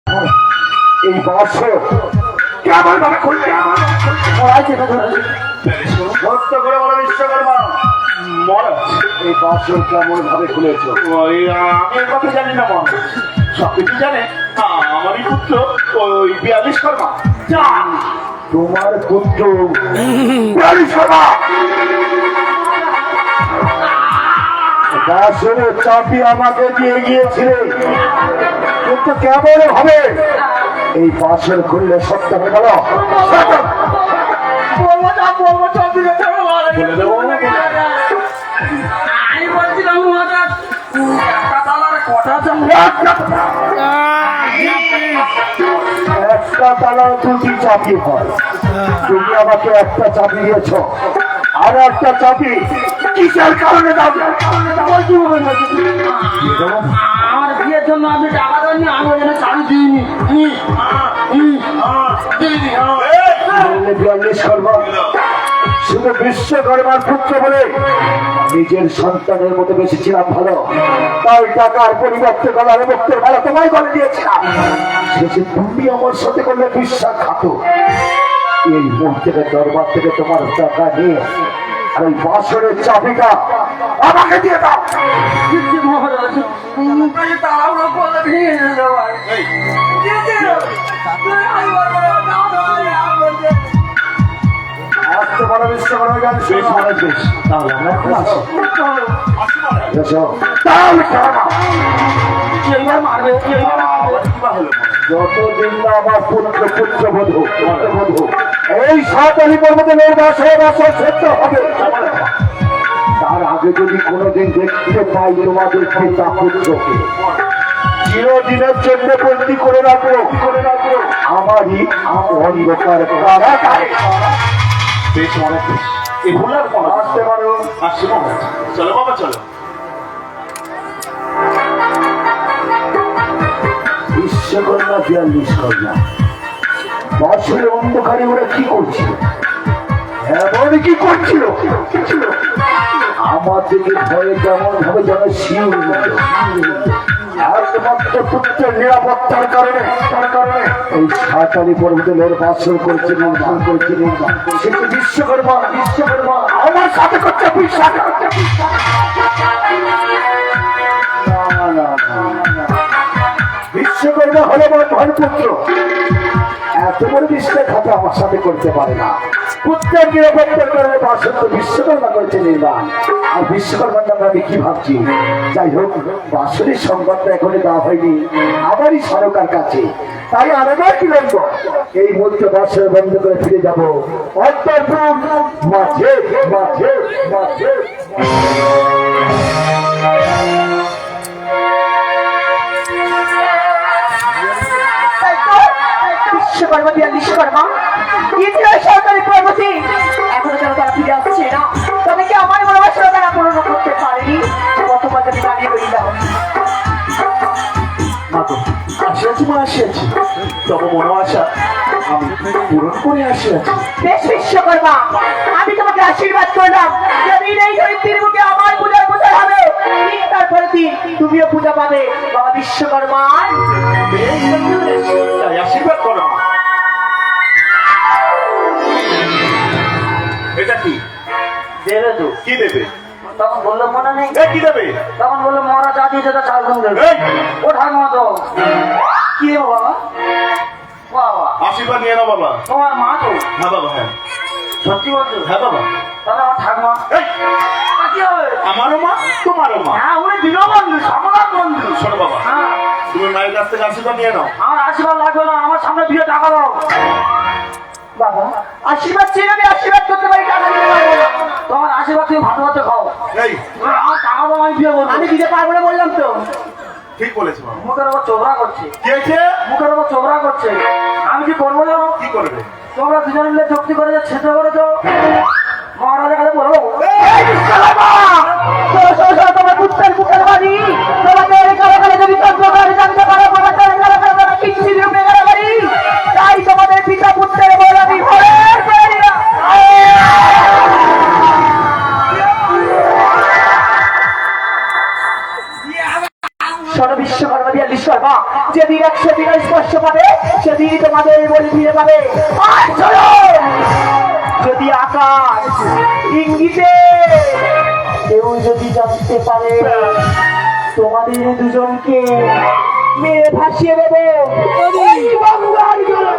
এই বর্ষ কেমন ভাবে খুললে সত্য করে বলো বিশ্বকর্মা মহারাজ, এই বর্ষ কেমন ভাবে খুলেছ? আমি এর কথা জানি না মহারাজ, সবকিছু জানে আমারই পুত্র ওই 42 শর্মা। তোমার পুত্র 42 শর্মা বাসনের চাপি আমাকে দিয়ে গিয়েছিলে, কিন্তু কেমন হবে এই বাসন খুললে? সত্য হয়ে গেল আমি বলছিলাম মহারাজ একটা তালা দুটি চাবি হয়, তুমি আমাকে একটা চাবি দিয়েছ, আর একটা চাবি কিসের কারণে দাবি? আমার বিয়ের জন্য আমি টাকা দেয়নি, আমি ওই জন্য চাবি দিইনি। শুধু বিশ্বকর্মার পুত্র বলে নিজের সন্তানের মতো বেশি ছিলাম ভালো, তাই টাকার পরিবর্তে গলার মুক্তের ভালো তোমায় করে দিয়েছিলাম। শেষে তুমি আমার সাথে করলে বিশ্বাসঘাত। এই মুহূর্তে দরবার থেকে তোমার টাকা নিয়ে আর ওই বাসনের চাবিটা আমাকে দিয়ে দাও। মহারাজ তাড়াহুড়ো করলে ভেঙে যেতে পারে। আসতে পারো বিশ্বকর্মা গান শেষ মানে বেশ, তাহলে আমরা এখন আসি। যতদিন না আমার পুত্র পুত্রবধূ এই সাঁতারি পর্বতে সেদ্ধ হবে, তার আগে যদি কোনোদিন দেখতে পাই তোমাদের পিতা পুত্রকে, চিরদিনের জন্য বন্দি করে রাখবো আমারই অন্ধকার কারাগারে। বেশ মনে আসতে পারো। চলো বাবা চলো। বিশ্বকর্মা 42 কন্যা বছরের অন্ধকারে ওরা কি করছিল? এমন কি করছিল? আমার দিকে ভয়ে কেমন ভাবে যেন শিউর একমাত্র পুত্রের নিরাপত্তার কারণে এই সাঁতারি পর্বতে বাসন করছে, নির্মাণ করছে। কিন্তু বিশ্বকর্মা আমার সাথে করছে বিশ্বাস। বিশ্বকর্মা হলো আমার পুত্র, এত বড় বিশ্বাসঘাত আমার সাথে করতে পারে না। পুত্রের নিরাপত্তার কারণে বাসন তো বিশ্বকর্মা করেছে নির্মাণ। আর বিশ্বকর্মার নামে আমি কি ভাবছি? যাই হোক, বাসনের সংবাদটা এখনই দেওয়া হয়নি আমারই সরকার কাছে, তাই আরেকবার কি লাগবো এই মুহূর্তে বাসন বন্ধ করে ফিরে যাবো অন্তরপুর মাঝে মাঝে মাঝে। বিশ্বকর্মা 42 শর্মা সরকারি পর্বতে এখনো কেন তারা ফিরে আসছে না? তবে কি আমার মনোবাসনা তারা পূরণ করতে পারেনি? কতবার আমি দাঁড়িয়ে রইলাম। আসিয়াছি, তবে মনে আশা আমি পূরণ করে আসিয়াছি। বেশ বিশ্বকর্মা, আমি তোমাকে আশীর্বাদ করলাম, যেদিন এই দরিদ্রের মুখে আমার পূজার পূজা হবে, তারপরে দিন তুমিও পূজা পাবে বাবা বিশ্বকর্মার। আশীর্বাদ করো। এটা কি দেবে তো? কি দেবে? তখন বললো মনে নেই, কি দেবে? তখন বললো মহারাজ আজ যেটা চাল গুণ দেবে। ও ঠাকুমা তো কি ও বাবা? বাবা আশীর্বাদ নিয়ে নাও বাবা। তোমার মা তো? হ্যাঁ বাবা। হ্যাঁ সত্যি বলছো? হ্যাঁ বাবা। তাহলে আমার ঠাকুমা কি হবে? আমারও মা তোমারও মা। হ্যাঁ উনি দিল বন্ধু, সমাধান বন্ধু। শোনো বাবা, হ্যাঁ তুমি মায়ের কাছ থেকে আশীর্বাদ নিয়ে নাও। আমার আশীর্বাদ লাগবে না, আমার সামনে দিয়ে টাকা দাও। বাবা আশীর্বাদ চেয়ে আমি আশীর্বাদ করতে পারি, টাকা দিতে পারবো না। তোমার আশীর্বাদ তুমি ভালো ভাতে খাও। এই আমার টাকা দাও, আমি দিয়ে বলবো। আমি দিতে পারবো না বললাম তো। ঠিক বলেছো বাবা। মুখের ওপর চোবরা করছে, কি হয়েছে? মুখের ওপর চোবরা করছে। আমি কি করবো জানো? কি করবে? তোমরা দুজন মিলে চুক্তি করে যে ছেড়ে করেছো, মহারাজের কাছে বলো তোমার পুত্রের মুখের বাড়ি তোমাকে যদি জানতে পারো তাই তোমাদের পিতা পুত্রের বলে আমি বিশ্বকর্মা 42 শর্মা যেদিন 100 দিনের স্পর্শ পাবে সেদিন তোমাদের বলি ফিরে পাবে। আর চলো, যদি আকাশ ইঙ্গিতে কেউ যদি জানতে পারে তোমাদের দুজনকে মেরে ভাসিয়ে দেবো এই গঙ্গার জলে।